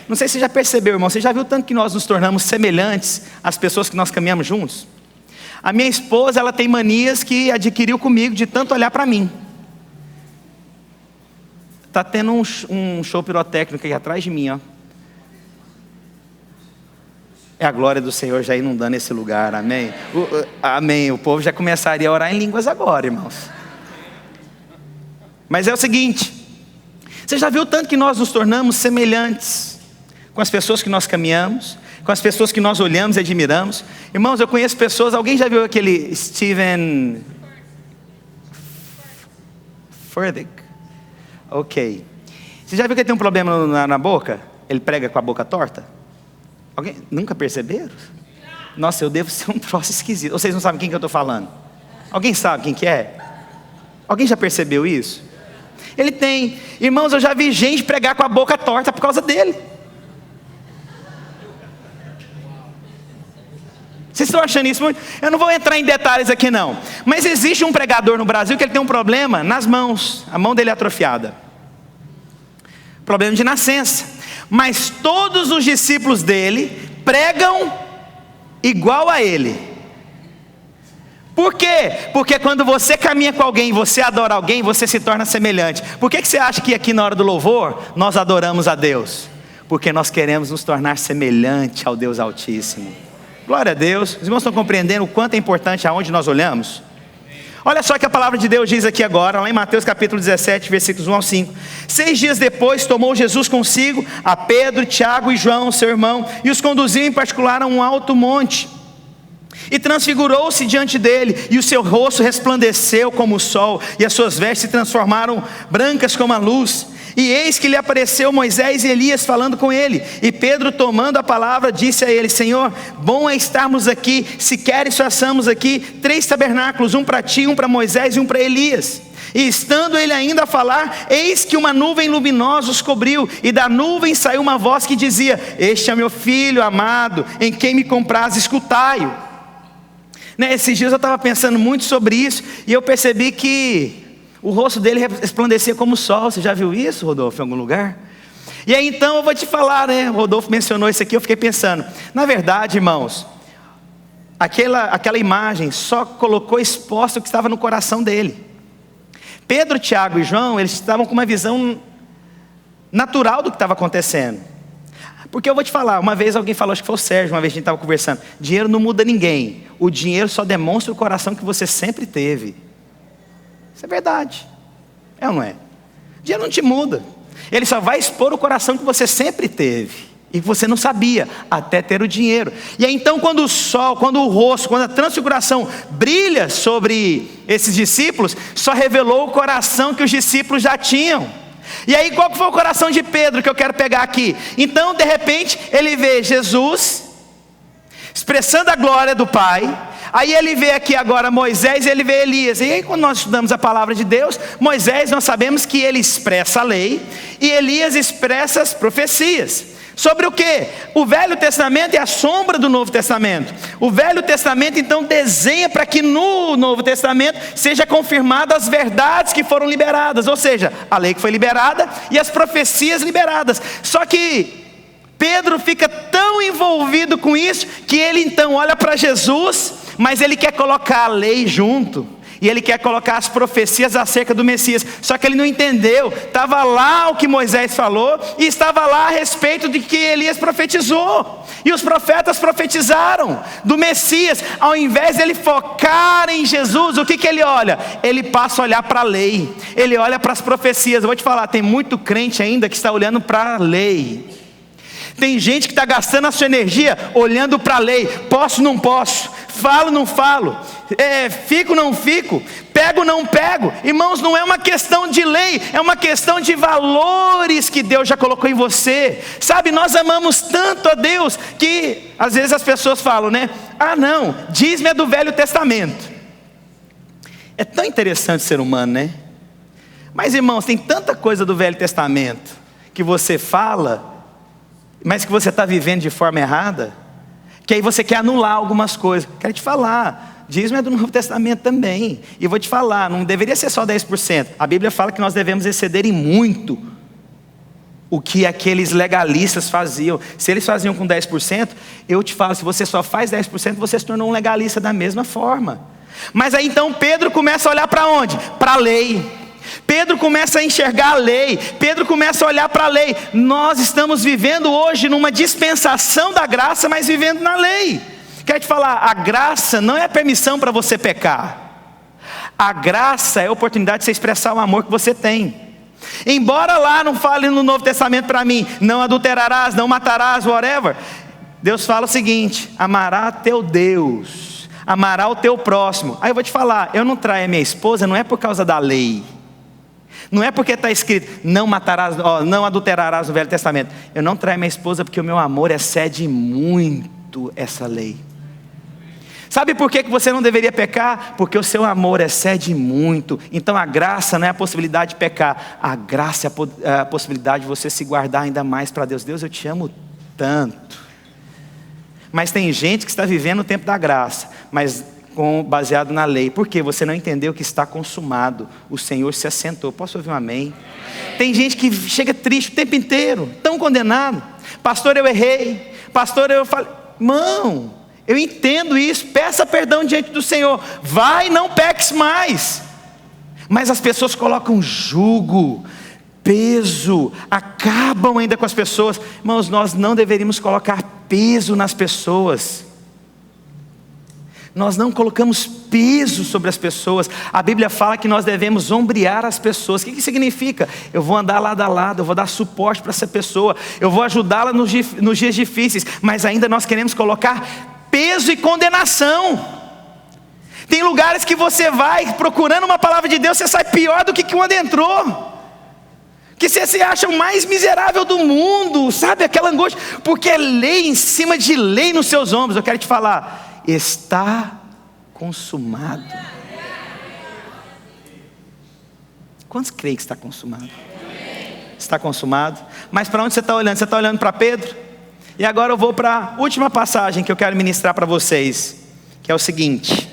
Não sei se você já percebeu, irmão. Você já viu tanto que nós nos tornamos semelhantes às pessoas que nós caminhamos juntos? A minha esposa, ela tem manias que adquiriu comigo de tanto olhar para mim. Está tendo um show pirotécnico aqui atrás de mim, ó. É a glória do Senhor já inundando esse lugar, amém? Amém, o povo já começaria a orar em línguas agora, irmãos. Mas é o seguinte, você já viu tanto que nós nos tornamos semelhantes com as pessoas que nós caminhamos, com as pessoas que nós olhamos e admiramos? Irmãos, eu conheço pessoas, alguém já viu aquele Steven Furtick? Ok. Você já viu que ele tem um problema na boca? Ele prega com a boca torta? Alguém? Nunca perceberam? Nossa, eu devo ser um troço esquisito. Ou vocês não sabem quem que eu estou falando? Alguém sabe quem que é? Alguém já percebeu isso? Ele tem. Irmãos, eu já vi gente pregar com a boca torta por causa dele. Vocês estão achando isso muito? Eu não vou entrar em detalhes aqui não. Mas existe um pregador no Brasil que ele tem um problema nas mãos. A mão dele é atrofiada. Problema de nascença. Mas todos os discípulos dele pregam igual a ele. Por quê? Porque quando você caminha com alguém, você adora alguém, você se torna semelhante. Por que você acha que aqui na hora do louvor nós adoramos a Deus? Porque nós queremos nos tornar semelhante ao Deus Altíssimo. Glória a Deus. Os irmãos estão compreendendo o quanto é importante aonde nós olhamos? Olha só que a palavra de Deus diz aqui agora, lá em Mateus capítulo 17, versículos 1 ao 5. 6 dias depois tomou Jesus consigo a Pedro, Tiago e João, seu irmão, e os conduziu em particular a um alto monte. E transfigurou-se diante dele, e o seu rosto resplandeceu como o sol, e as suas vestes se transformaram brancas como a luz. E eis que lhe apareceu Moisés e Elias falando com ele. E Pedro, tomando a palavra, disse a ele: Senhor, bom é estarmos aqui. Se queres, façamos aqui 3 tabernáculos, um para ti, um para Moisés e um para Elias. E estando ele ainda a falar, eis que uma nuvem luminosa os cobriu, e da nuvem saiu uma voz que dizia: Este é meu filho amado, em quem me compraz, escutai-o. Esses dias eu estava pensando muito sobre isso, e eu percebi que o rosto dele resplandecia como o sol. Você já viu isso, Rodolfo, em algum lugar? E aí então eu vou te falar, O Rodolfo mencionou isso aqui, eu fiquei pensando. Na verdade, irmãos, aquela imagem só colocou exposto o que estava no coração dele. Pedro, Tiago e João, eles estavam com uma visão natural do que estava acontecendo. Porque eu vou te falar, uma vez alguém falou, acho que foi o Sérgio, uma vez a gente estava conversando, dinheiro não muda ninguém, o dinheiro só demonstra o coração que você sempre teve. Isso é verdade, é ou não é? O dinheiro não te muda, ele só vai expor o coração que você sempre teve, e que você não sabia, até ter o dinheiro. E aí então quando o sol, quando o rosto, quando a transfiguração brilha sobre esses discípulos, só revelou o coração que os discípulos já tinham. E aí qual que foi o coração de Pedro que eu quero pegar aqui? Então de repente ele vê Jesus expressando a glória do Pai. Aí ele vê aqui agora Moisés e ele vê Elias. E aí quando nós estudamos a palavra de Deus, Moisés nós sabemos que ele expressa a lei, e Elias expressa as profecias. Sobre o que? O Velho Testamento é a sombra do Novo Testamento. O Velho Testamento então desenha para que no Novo Testamento seja confirmada as verdades que foram liberadas, ou seja, a lei que foi liberada e as profecias liberadas. Só que Pedro fica tão envolvido com isso que ele então olha para Jesus, mas ele quer colocar a lei junto. E ele quer colocar as profecias acerca do Messias. Só que ele não entendeu. Estava lá o que Moisés falou, e estava lá a respeito de que Elias profetizou. E os profetas profetizaram do Messias. Ao invés de ele focar em Jesus, o que ele olha? Ele passa a olhar para a lei. Ele olha para as profecias. Eu vou te falar, tem muito crente ainda que está olhando para a lei. Tem gente que está gastando a sua energia olhando para a lei. Posso, não posso. Falo, não falo. Fico, não fico. Pego, não pego. Irmãos, não é uma questão de lei, é uma questão de valores que Deus já colocou em você. Sabe, nós amamos tanto a Deus que às vezes as pessoas falam, ah não, dízimo é do Velho Testamento. É tão interessante ser humano, Mas irmãos, tem tanta coisa do Velho Testamento que você fala, mas que você está vivendo de forma errada, que aí você quer anular algumas coisas. Quero te falar, dízimo é do Novo Testamento também. E vou te falar, não deveria ser só 10%. A Bíblia fala que nós devemos exceder em muito o que aqueles legalistas faziam. Se eles faziam com 10%, eu te falo, se você só faz 10%, você se tornou um legalista da mesma forma. Mas aí então Pedro começa a olhar para onde? Para a lei. Pedro começa a enxergar a lei. Pedro começa a olhar para a lei. Nós estamos vivendo hoje numa dispensação da graça, mas vivendo na lei. Quero te falar, a graça não é a permissão para você pecar. A graça é a oportunidade de você expressar o amor que você tem. Embora lá não fale no Novo Testamento para mim, não adulterarás, não matarás, whatever, Deus fala o seguinte: amará teu Deus, amará o teu próximo. Aí eu vou te falar, eu não traio a minha esposa, não é por causa da lei. Não é porque está escrito, não matarás, não adulterarás no Velho Testamento. Eu não traio minha esposa porque o meu amor excede muito essa lei. Sabe por que você não deveria pecar? Porque o seu amor excede muito. Então a graça não é a possibilidade de pecar. A graça é a possibilidade de você se guardar ainda mais para Deus. Deus, eu te amo tanto. Mas tem gente que está vivendo o tempo da graça, mas baseado na lei. Por quê? Você não entendeu que está consumado. O Senhor se assentou. Posso ouvir um amém? Tem gente que chega triste o tempo inteiro, tão condenado. Pastor, eu errei. Pastor, eu falei. Irmão, eu entendo isso. Peça perdão diante do Senhor. Vai, não peques mais. Mas as pessoas colocam jugo, peso, acabam ainda com as pessoas. Irmãos, nós não deveríamos colocar peso nas pessoas. Nós não colocamos peso sobre as pessoas. A Bíblia fala que nós devemos ombrear as pessoas. O que significa? Eu vou andar lado a lado, eu vou dar suporte para essa pessoa, eu vou ajudá-la nos dias difíceis. Mas ainda nós queremos colocar peso e condenação. Tem lugares que você vai procurando uma palavra de Deus, você sai pior do que quando entrou. Que você se acha o mais miserável do mundo, sabe? Aquela angústia, porque é lei em cima de lei nos seus ombros. Eu quero te falar, está consumado. Quantos creem que está consumado? Está consumado. Mas para onde você está olhando? Você está olhando para Pedro? E agora eu vou para a última passagem que eu quero ministrar para vocês, que é o seguinte: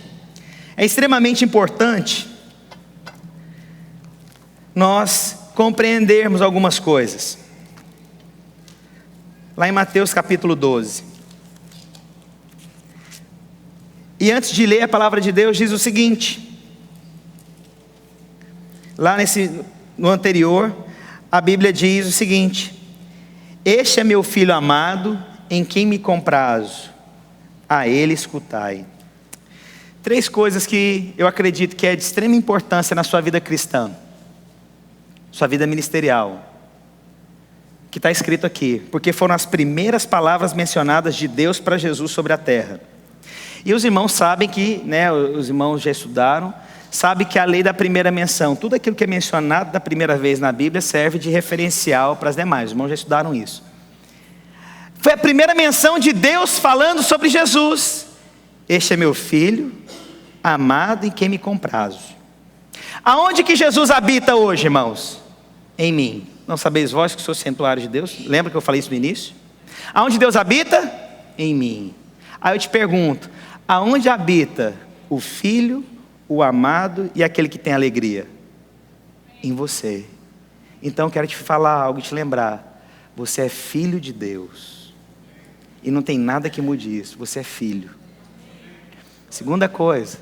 É extremamente importante nós compreendermos algumas coisas. Lá em Mateus capítulo 12. E antes de ler a palavra de Deus, diz o seguinte. Lá no anterior, a Bíblia diz o seguinte: este é meu filho amado, em quem me comprazo, a ele escutai. 3 coisas que eu acredito que é de extrema importância na sua vida cristã, sua vida ministerial, que está escrito aqui, porque foram as primeiras palavras mencionadas de Deus para Jesus sobre a terra. E os irmãos sabem que, os irmãos já estudaram, sabem que a lei da primeira menção, tudo aquilo que é mencionado da primeira vez na Bíblia serve de referencial para as demais. Os irmãos já estudaram isso. Foi a primeira menção de Deus falando sobre Jesus. Este é meu filho, amado, em quem me comprazo. Aonde que Jesus habita hoje, irmãos? Em mim. Não sabeis vós que sou santuário de Deus? Lembra que eu falei isso no início? Aonde Deus habita? Em mim. Aí eu te pergunto, aonde habita o filho, o amado e aquele que tem alegria? Em você. Então eu quero te falar algo e te lembrar. Você é filho de Deus. E não tem nada que mude isso. Você é filho. Segunda coisa,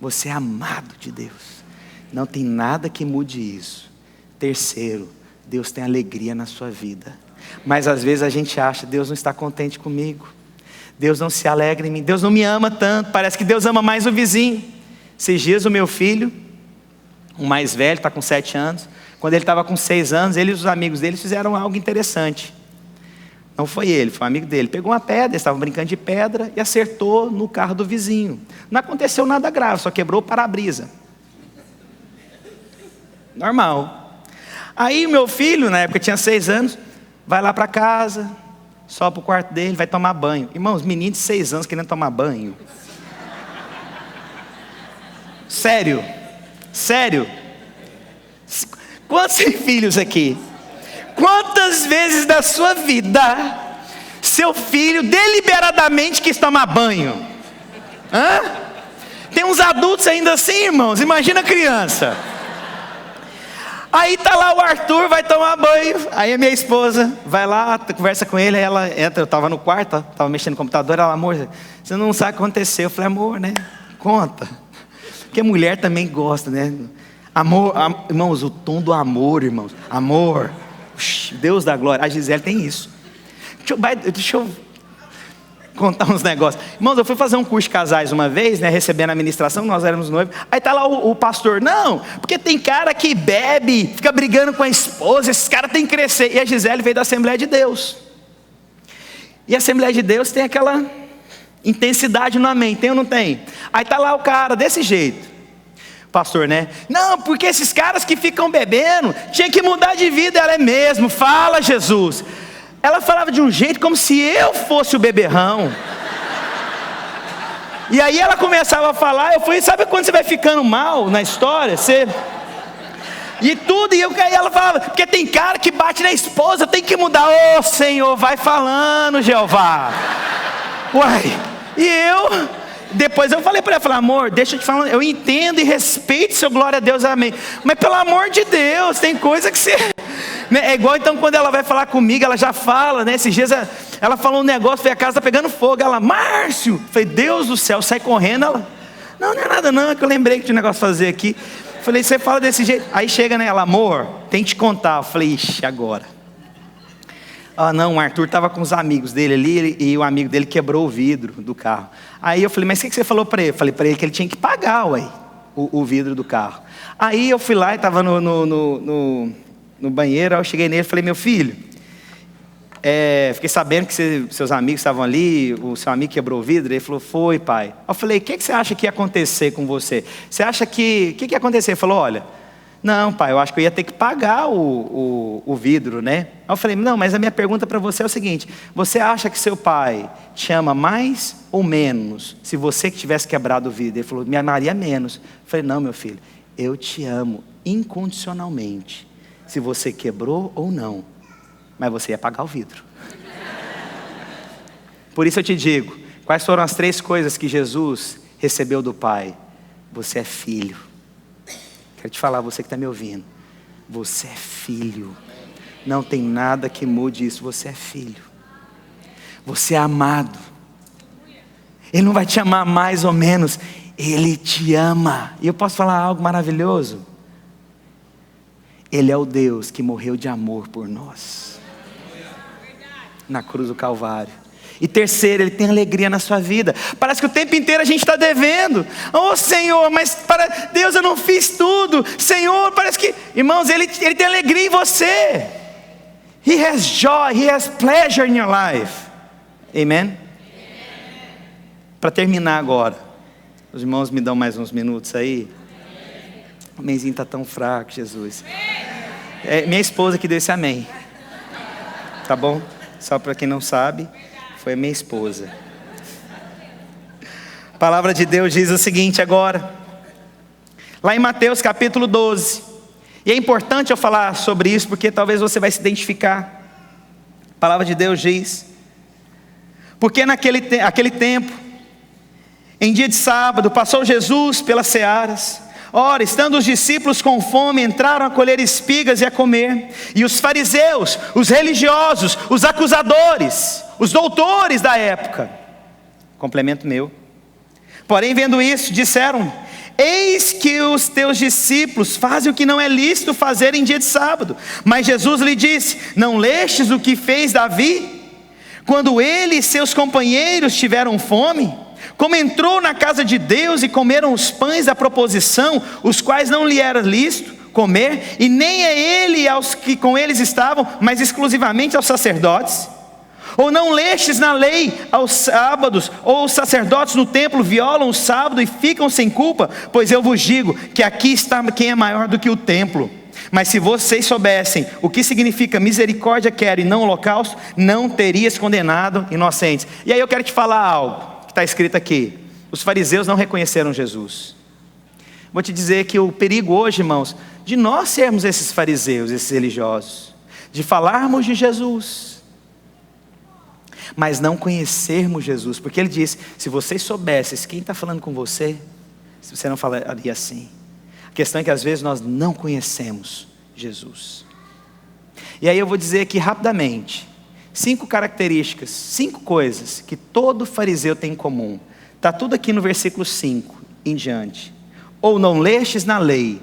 você é amado de Deus. Não tem nada que mude isso. Terceiro, Deus tem alegria na sua vida. Mas às vezes a gente acha, Deus não está contente comigo. Deus não se alegra em mim. Deus não me ama tanto. Parece que Deus ama mais o vizinho. Esses dias o meu filho, o mais velho, está com 7 anos. Quando ele estava com 6 anos, ele e os amigos dele fizeram algo interessante. Não foi ele, foi um amigo dele. Pegou uma pedra, eles estavam brincando de pedra e acertou no carro do vizinho. Não aconteceu nada grave, só quebrou o para-brisa. Normal. Aí o meu filho, na época tinha 6 anos, vai lá para casa, sobe para o quarto dele, vai tomar banho. Irmãos, menino de 6 anos querendo tomar banho. Sério. Quantos filhos aqui? Quantas vezes da sua vida seu filho deliberadamente quis tomar banho? Tem uns adultos ainda assim, irmãos. Imagina a criança. Aí tá lá o Arthur, vai tomar banho. Aí a minha esposa vai lá, conversa com ele. Aí ela entra, eu estava no quarto, estava mexendo no computador. Ela, amor, você não sabe o que aconteceu. Eu falei, amor, conta. Porque mulher também gosta, Amor, irmãos, o tom do amor, irmãos. Amor, Deus da glória. A Gisele tem isso. Deixa eu contar uns negócios. Irmãos, eu fui fazer um curso de casais uma vez, recebendo a ministração, nós éramos noivos. Aí tá lá o pastor, não, porque tem cara que bebe, fica brigando com a esposa, esses caras têm que crescer. E a Gisele veio da Assembleia de Deus. E a Assembleia de Deus tem aquela intensidade no amém, tem ou não tem? Aí tá lá o cara, desse jeito. Pastor, não, porque esses caras que ficam bebendo, tinha que mudar de vida. Ela é mesmo, fala Jesus. Ela falava de um jeito como se eu fosse o beberrão. E aí ela começava a falar, eu fui, sabe quando você vai ficando mal na história? E tudo, e aí ela falava, porque tem cara que bate na esposa, tem que mudar. Ô Senhor, vai falando, Jeová. Uai, e eu... Depois eu falei para ela, amor, deixa eu te falar, eu entendo e respeito seu glória a Deus, amém. Mas pelo amor de Deus, tem coisa que você... É igual então quando ela vai falar comigo, ela já fala, Esses dias ela falou um negócio, a casa tá pegando fogo. Ela, Márcio, falei, Deus do céu, sai correndo. Ela, não é nada não, é que eu lembrei que tinha um negócio a fazer aqui. Falei, você fala desse jeito. Aí chega ela, amor, tem que te contar. Eu falei, ixi, agora. Não, o Arthur estava com os amigos dele ali e o amigo dele quebrou o vidro do carro. Aí eu falei, mas o que você falou para ele? Eu falei para ele que ele tinha que pagar, o vidro do carro. Aí eu fui lá e estava no banheiro, aí eu cheguei nele e falei, meu filho, fiquei sabendo que seus amigos estavam ali, o seu amigo quebrou o vidro. Ele falou, foi pai. Eu falei, o que você acha que ia acontecer com você? Você acha que... O que ia acontecer? Ele falou, olha... Não, pai, eu acho que eu ia ter que pagar o vidro, Aí eu falei, não, mas a minha pergunta para você é o seguinte: você acha que seu pai te ama mais ou menos se você que tivesse quebrado o vidro? Ele falou, me amaria menos. Eu falei, não, meu filho, eu te amo incondicionalmente, se você quebrou ou não, mas você ia pagar o vidro. Por isso eu te digo, quais foram as 3 coisas que Jesus recebeu do Pai? Você é filho. Quero te falar, você que está me ouvindo. Você é filho. Não tem nada que mude isso. Você é filho. Você é amado. Ele não vai te amar mais ou menos. Ele te ama. E eu posso falar algo maravilhoso? Ele é o Deus que morreu de amor por nós. Na cruz do Calvário. E terceiro, Ele tem alegria na sua vida. Parece que o tempo inteiro a gente está devendo. Oh Senhor, mas para Deus eu não fiz tudo. Senhor, parece que... Irmãos, Ele tem alegria em você. He has joy, He has pleasure in your life. Amen? Para terminar agora. Os irmãos me dão mais uns minutos aí. O amenzinho está tão fraco, Jesus. É minha esposa que deu esse amém. Tá bom? Só para quem não sabe, foi a minha esposa. A palavra de Deus diz o seguinte agora. Lá em Mateus capítulo 12. E é importante eu falar sobre isso, porque talvez você vai se identificar. A palavra de Deus diz: porque naquele tempo, em dia de sábado, passou Jesus pelas searas. Ora, estando os discípulos com fome, entraram a colher espigas e a comer. E os fariseus, os religiosos, os acusadores, os doutores da época, complemento meu, porém vendo isso, disseram: eis que os teus discípulos fazem o que não é lícito fazer em dia de sábado. Mas Jesus lhe disse: não lestes o que fez Davi, quando ele e seus companheiros tiveram fome? Como entrou na casa de Deus e comeram os pães da proposição, os quais não lhe era lícito comer, e nem a ele e aos que com eles estavam, mas exclusivamente aos sacerdotes? Ou não lestes na lei aos sábados, ou os sacerdotes no templo violam o sábado e ficam sem culpa? Pois eu vos digo que aqui está quem é maior do que o templo. Mas se vocês soubessem o que significa misericórdia quero e não holocausto, não terias condenado inocentes. E aí eu quero te falar algo que está escrito aqui. Os fariseus não reconheceram Jesus. Vou te dizer que o perigo hoje, irmãos, de nós sermos esses fariseus, esses religiosos, de falarmos de Jesus, mas não conhecermos Jesus, porque Ele diz: se vocês soubessem quem está falando com você, você não falaria assim. A questão é que às vezes nós não conhecemos Jesus. E aí eu vou dizer aqui rapidamente 5 características, 5 coisas que todo fariseu tem em comum. Está tudo aqui no versículo 5 em diante. Ou não lestes na lei.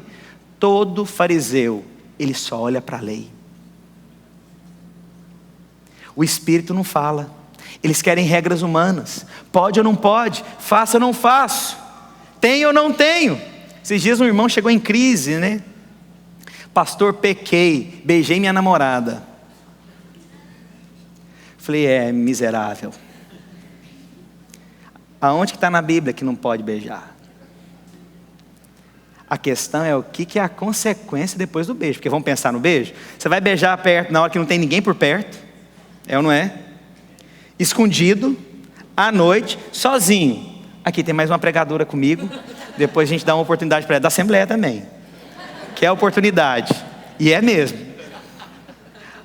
Todo fariseu, ele só olha para a lei. O Espírito não fala. Eles querem regras humanas. Pode ou não pode? Faço ou não faço? Tenho ou não tenho? Esses dias um irmão chegou em crise, né? Pastor, pequei, beijei minha namorada. Falei: é miserável. Aonde que está na Bíblia que não pode beijar? A questão é o que é a consequência depois do beijo. Porque vamos pensar no beijo? Você vai beijar perto na hora que não tem ninguém por perto? É ou não é? Escondido, à noite, sozinho. Aqui tem mais uma pregadora comigo. Depois a gente dá uma oportunidade para ela, da Assembleia também. Que é a oportunidade. E é mesmo.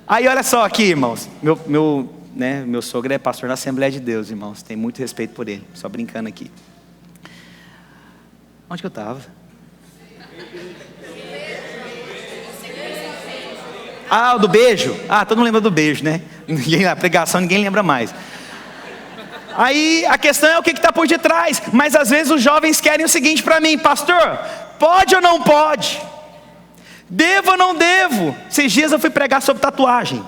Aí olha só aqui, irmãos. Meu sogro é pastor na Assembleia de Deus, irmãos. Tem muito respeito por ele. Só brincando aqui. Onde que eu estava? Ah, o do beijo. Ah, todo mundo lembra do beijo, né? A pregação ninguém lembra mais. Aí a questão é o que está por detrás. Mas às vezes os jovens querem o seguinte para mim: pastor, pode ou não pode? Devo ou não devo? Esses dias eu fui pregar sobre tatuagem.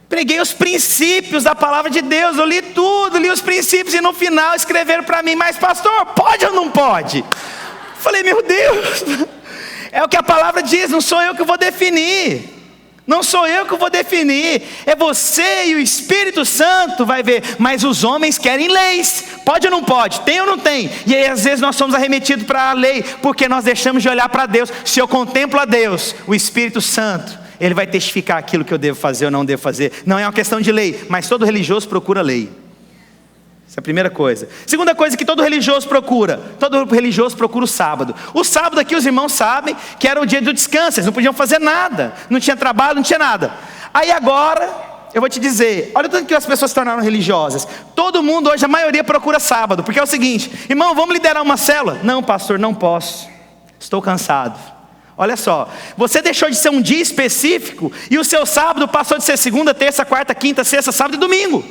Preguei os princípios da palavra de Deus. Eu li tudo, li os princípios. E no final escreveram para mim: mas pastor, pode ou não pode? Falei: meu Deus, é o que a palavra diz, não sou eu que vou definir. Não sou eu que vou definir, é você e o Espírito Santo vai ver. Mas os homens querem leis, pode ou não pode, tem ou não tem. E aí às vezes nós somos arremetidos para a lei, porque nós deixamos de olhar para Deus. Se eu contemplo a Deus, o Espírito Santo, Ele vai testificar aquilo que eu devo fazer ou não devo fazer. Não é uma questão de lei, mas todo religioso procura lei. Essa é a primeira coisa. Segunda coisa que todo religioso procura o sábado. O sábado aqui os irmãos sabem que era o dia do descanso. Eles não podiam fazer nada, não tinha trabalho, não tinha nada. Aí agora eu vou te dizer, olha o tanto que as pessoas se tornaram religiosas. Todo mundo hoje, a maioria procura sábado, porque é o seguinte: irmão, vamos liderar uma célula? Não, pastor, não posso, estou cansado. Olha só, você deixou de ser um dia específico e o seu sábado passou de ser segunda, terça, quarta, quinta, sexta, sábado e domingo.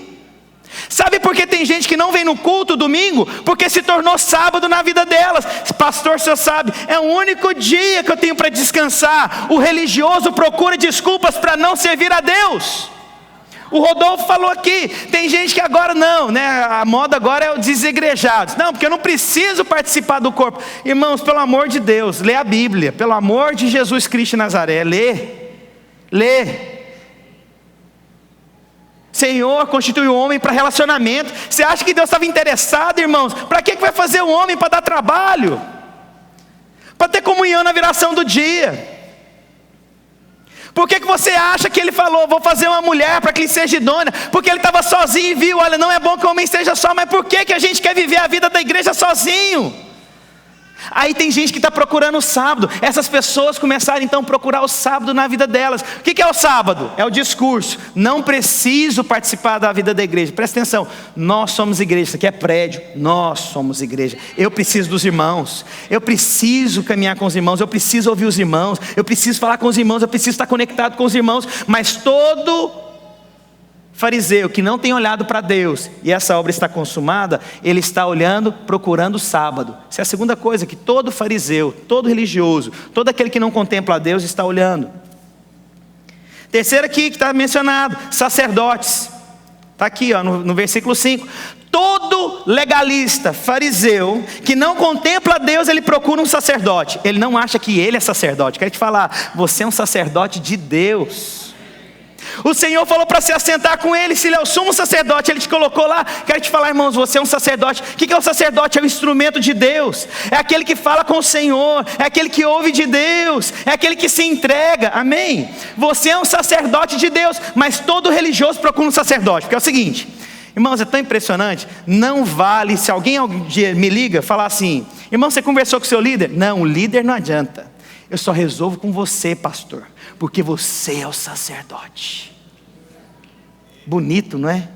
Sabe por que tem gente que não vem no culto domingo? Porque se tornou sábado na vida delas. Pastor, o senhor sabe, é o único dia que eu tenho para descansar. O religioso procura desculpas para não servir a Deus. O Rodolfo falou aqui, tem gente que agora não, né? A moda agora é o desigrejados. Não, porque eu não preciso participar do corpo. Irmãos, pelo amor de Deus, lê a Bíblia. Pelo amor de Jesus Cristo de Nazaré, lê. Senhor constituiu o homem para relacionamento. Você acha que Deus estava interessado, irmãos? Para que vai fazer o homem? Para dar trabalho? Para ter comunhão na viração do dia? Por que você acha que ele falou, vou fazer uma mulher para que ele seja idônea? Porque ele estava sozinho e viu, olha, não é bom que o homem esteja só. Mas por que a gente quer viver a vida da igreja sozinho? Aí tem gente que está procurando o sábado. Essas pessoas começaram então a procurar o sábado na vida delas. O que é o sábado? É o discurso. Não preciso participar da vida da igreja. Presta atenção, nós somos igreja. Isso aqui é prédio, nós somos igreja. Eu preciso dos irmãos, eu preciso caminhar com os irmãos, eu preciso ouvir os irmãos, eu preciso falar com os irmãos, eu preciso estar conectado com os irmãos. Mas todo fariseu que não tem olhado para Deus e essa obra está consumada, ele está olhando, procurando o sábado. Essa é a segunda coisa que todo fariseu, todo religioso, todo aquele que não contempla a Deus está olhando. Terceiro aqui que está mencionado, sacerdotes. Está aqui no versículo 5. Todo legalista, fariseu, que não contempla a Deus, ele procura um sacerdote. Ele não acha que ele é sacerdote. Quero te falar, você é um sacerdote de Deus. O Senhor falou para se assentar com ele. Se ele é o sumo sacerdote, ele te colocou lá. Quero te falar, irmãos, você é um sacerdote. O que é o sacerdote? É o instrumento de Deus. É aquele que fala com o Senhor. É aquele que ouve de Deus. É aquele que se entrega, amém? Você é um sacerdote de Deus. Mas todo religioso procura um sacerdote. Porque é o seguinte, irmãos, é tão impressionante. Não vale, se alguém algum dia me liga, falar assim: irmão, você conversou com o seu líder? Não, o líder não adianta. Eu só resolvo com você, pastor, porque você é o sacerdote. Bonito, não é?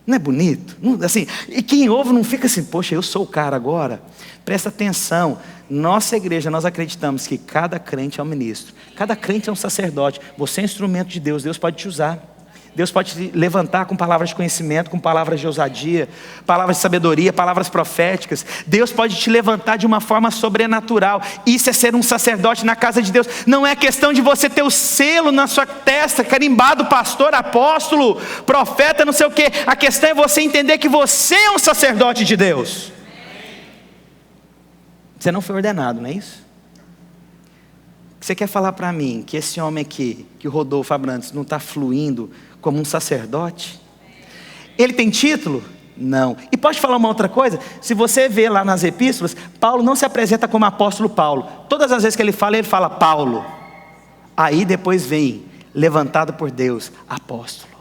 Não é bonito? Não, assim, e quem ouve não fica assim, poxa, eu sou o cara agora. Presta atenção, nossa igreja, nós acreditamos que cada crente é um ministro, cada crente é um sacerdote. Você é instrumento de Deus, Deus pode te usar. Deus pode te levantar com palavras de conhecimento, com palavras de ousadia, palavras de sabedoria, palavras proféticas. Deus pode te levantar de uma forma sobrenatural. Isso é ser um sacerdote na casa de Deus. Não é questão de você ter o selo na sua testa, carimbado pastor, apóstolo, profeta, não sei o quê. A questão é você entender que você é um sacerdote de Deus. Você não foi ordenado, não é isso? Você quer falar para mim que esse homem aqui, que o Rodolfo Abrantes, não está fluindo como um sacerdote? Ele tem título? Não. E pode falar uma outra coisa? Se você vê lá nas epístolas, Paulo não se apresenta como apóstolo Paulo. Todas as vezes que ele fala Paulo. Aí depois vem, levantado por Deus, apóstolo.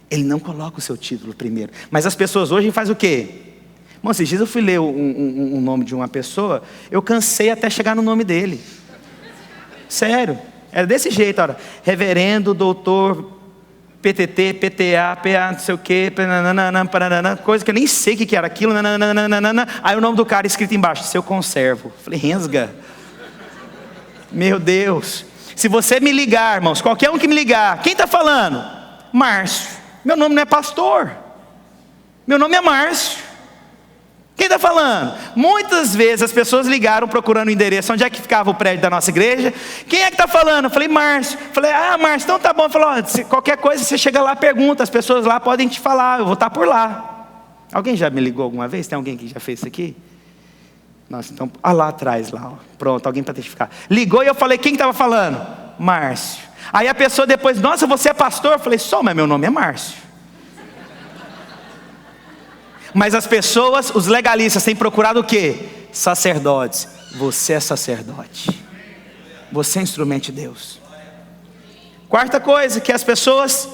Ele não coloca o seu título primeiro. Mas as pessoas hoje fazem o quê? Bom, esses dias eu fui ler um nome de uma pessoa, eu cansei até chegar no nome dele. Sério, era desse jeito, olha, reverendo, doutor, PTT, PTA, PA, não sei o que, coisa que eu nem sei o que era aquilo, aí o nome do cara escrito embaixo, seu conservo. Falei, rensga, meu Deus, se você me ligar, irmãos, qualquer um que me ligar, quem está falando? Márcio, meu nome não é pastor, meu nome é Márcio. Quem está falando? Muitas vezes as pessoas ligaram procurando o endereço, onde é que ficava o prédio da nossa igreja. Quem é que está falando? Eu falei, Márcio. Falei, Márcio, então tá bom. Eu falei, qualquer coisa você chega lá, pergunta, as pessoas lá podem te falar, eu vou estar por lá. Alguém já me ligou alguma vez? Tem alguém que já fez isso aqui? Nossa, então, lá atrás, lá, ó. Pronto, alguém para testificar. Ligou e eu falei, quem estava falando? Márcio. Aí a pessoa depois, nossa, você é pastor? Eu falei, mas meu nome é Márcio. Mas as pessoas, os legalistas, têm procurado o quê? Sacerdotes. Você é sacerdote. Você é instrumento de Deus. Quarta coisa que as pessoas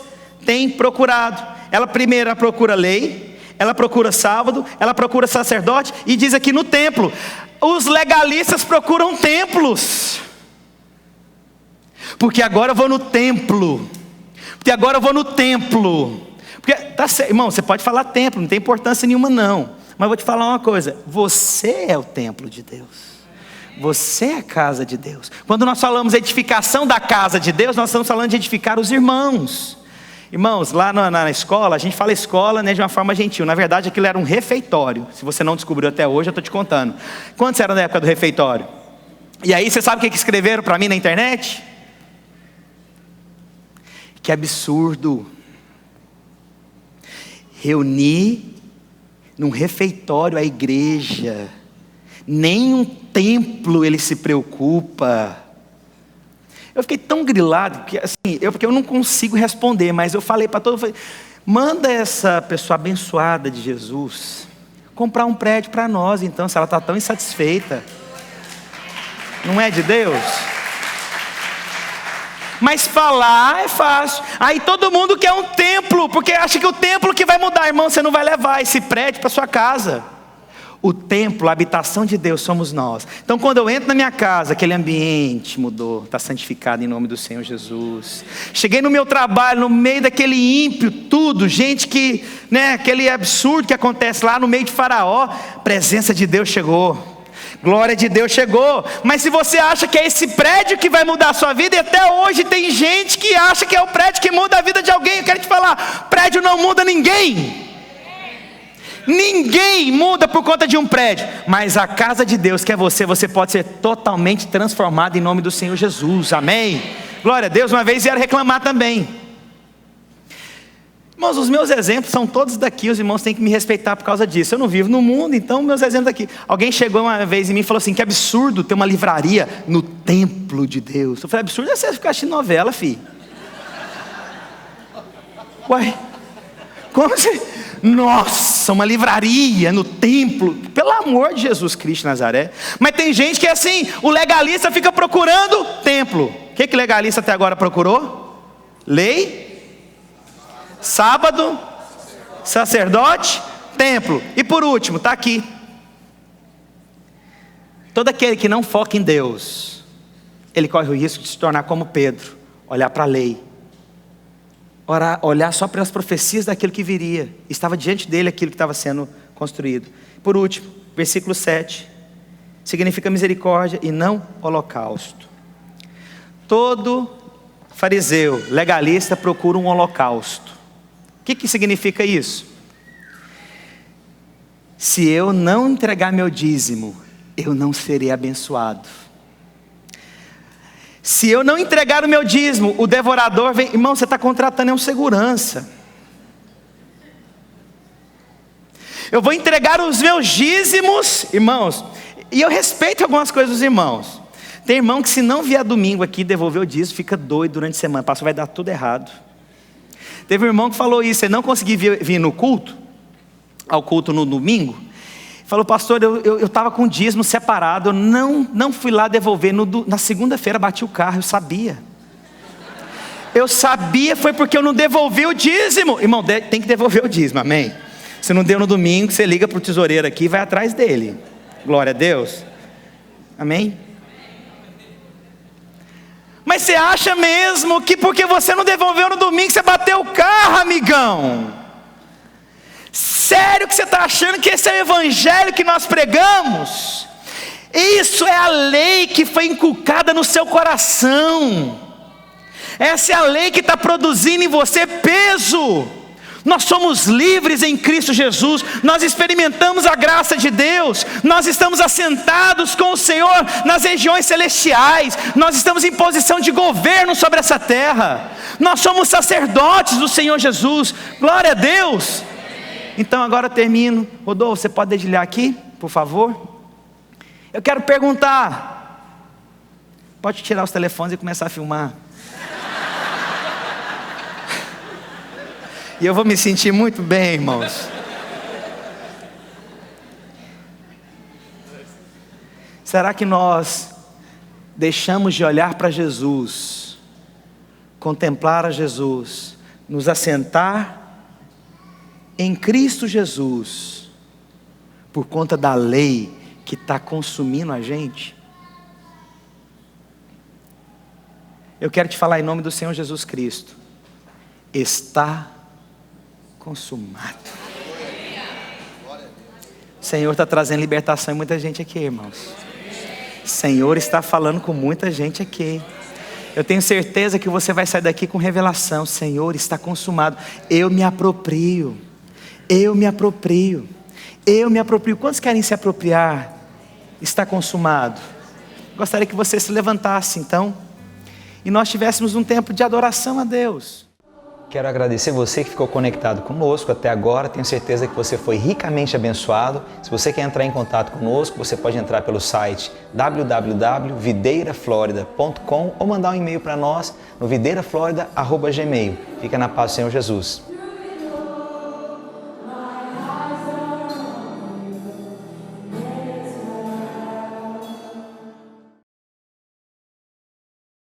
têm procurado. Ela primeiro procura lei, ela procura sábado, ela procura sacerdote. E diz aqui no templo, os legalistas procuram templos. Porque agora eu vou no templo. Porque agora eu vou no templo. Porque, tá certo, irmão, você pode falar templo, não tem importância nenhuma não. Mas eu vou te falar uma coisa, você é o templo de Deus. Você é a casa de Deus. Quando nós falamos edificação da casa de Deus, nós estamos falando de edificar os irmãos. Irmãos, lá na escola, a gente fala escola, né, de uma forma gentil. Na verdade, aquilo era um refeitório. Se você não descobriu até hoje, eu estou te contando. Quantos eram na época do refeitório? E aí, você sabe o que escreveram para mim na internet? Que absurdo. Reunir num refeitório a igreja. Nem um templo ele se preocupa. Eu fiquei tão grilado, porque eu não consigo responder, mas eu falei para todo mundo, manda essa pessoa abençoada de Jesus comprar um prédio para nós, então, se ela está tão insatisfeita. Não é de Deus? Mas falar é fácil. Aí todo mundo quer um templo, porque acha que o templo que vai mudar. Irmão, você não vai levar esse prédio para sua casa. O templo, a habitação de Deus somos nós. Então quando eu entro na minha casa, aquele ambiente mudou, está santificado em nome do Senhor Jesus. Cheguei no meu trabalho, no meio daquele ímpio, tudo, gente que, né, aquele absurdo que acontece lá no meio de Faraó, a presença de Deus chegou. Glória de Deus chegou. Mas se você acha que é esse prédio que vai mudar a sua vida, e até hoje tem gente que acha que é o prédio que muda a vida de alguém, eu quero te falar, prédio não muda ninguém. Ninguém muda por conta de um prédio. Mas a casa de Deus, que é você pode ser totalmente transformado em nome do Senhor Jesus, amém? Glória a Deus. Uma vez vieram reclamar também. Irmãos, os meus exemplos são todos daqui. Os irmãos têm que me respeitar por causa disso. Eu não vivo no mundo, então meus exemplos daqui. Alguém chegou uma vez em mim e falou assim, que absurdo ter uma livraria no templo de Deus. Eu falei, absurdo é você ficar assistindo novela, filho. Uai, como assim? Nossa, uma livraria no templo. Pelo amor de Jesus Cristo de Nazaré. Mas tem gente que é assim, o legalista fica procurando templo. O que legalista até agora procurou? Lei, sábado, sacerdote, templo. E por último, está aqui. Todo aquele que não foca em Deus, ele corre o risco de se tornar como Pedro, olhar para a lei, olhar só para as profecias daquilo que viria. Estava diante dele aquilo que estava sendo construído. Por último, versículo 7. Significa misericórdia e não holocausto. Todo fariseu, legalista, procura um holocausto. O que significa isso? Se eu não entregar meu dízimo, eu não serei abençoado. Se eu não entregar o meu dízimo, o devorador vem. Irmão, você está contratando um segurança. Eu vou entregar os meus dízimos, irmãos. E eu respeito algumas coisas dos irmãos. Tem irmão que se não vier domingo aqui devolver o dízimo, fica doido durante a semana. Pastor, vai dar tudo errado. Teve um irmão que falou isso, ele não conseguia vir no culto, ao culto no domingo. Falou, pastor, eu estava com o dízimo separado, eu não fui lá devolver, na segunda-feira bati o carro, eu sabia, foi porque eu não devolvi o dízimo. Irmão, tem que devolver o dízimo, amém? Se não deu no domingo, você liga para o tesoureiro aqui e vai atrás dele. Glória a Deus, amém? Mas você acha mesmo que porque você não devolveu no domingo, você bateu o carro, amigão? Sério que você está achando que esse é o evangelho que nós pregamos? Isso é a lei que foi inculcada no seu coração. Essa é a lei que está produzindo em você peso. Nós somos livres em Cristo Jesus. Nós experimentamos a graça de Deus. Nós estamos assentados com o Senhor nas regiões celestiais. Nós estamos em posição de governo sobre essa terra. Nós somos sacerdotes do Senhor Jesus. Glória a Deus. Então agora eu termino. Rodolfo, você pode dedilhar aqui, por favor? Eu quero perguntar. Pode tirar os telefones e começar a filmar. E eu vou me sentir muito bem, irmãos. Será que nós deixamos de olhar para Jesus, contemplar a Jesus, nos assentar em Cristo Jesus, por conta da lei que está consumindo a gente? Eu quero te falar em nome do Senhor Jesus Cristo. está consumado. O Senhor está trazendo libertação em muita gente aqui, irmãos. O Senhor está falando com muita gente aqui. Eu tenho certeza que você vai sair daqui com revelação. Senhor, está consumado. Eu me aproprio. Eu me aproprio. Eu me aproprio. Quantos querem se apropriar? Está consumado. Gostaria que você se levantasse então e nós tivéssemos um tempo de adoração a Deus. Quero agradecer você que ficou conectado conosco até agora. Tenho certeza que você foi ricamente abençoado. Se você quer entrar em contato conosco, você pode entrar pelo site www.videiraflorida.com ou mandar um e-mail para nós no videiraflorida@gmail.com. Fica na paz do Senhor Jesus.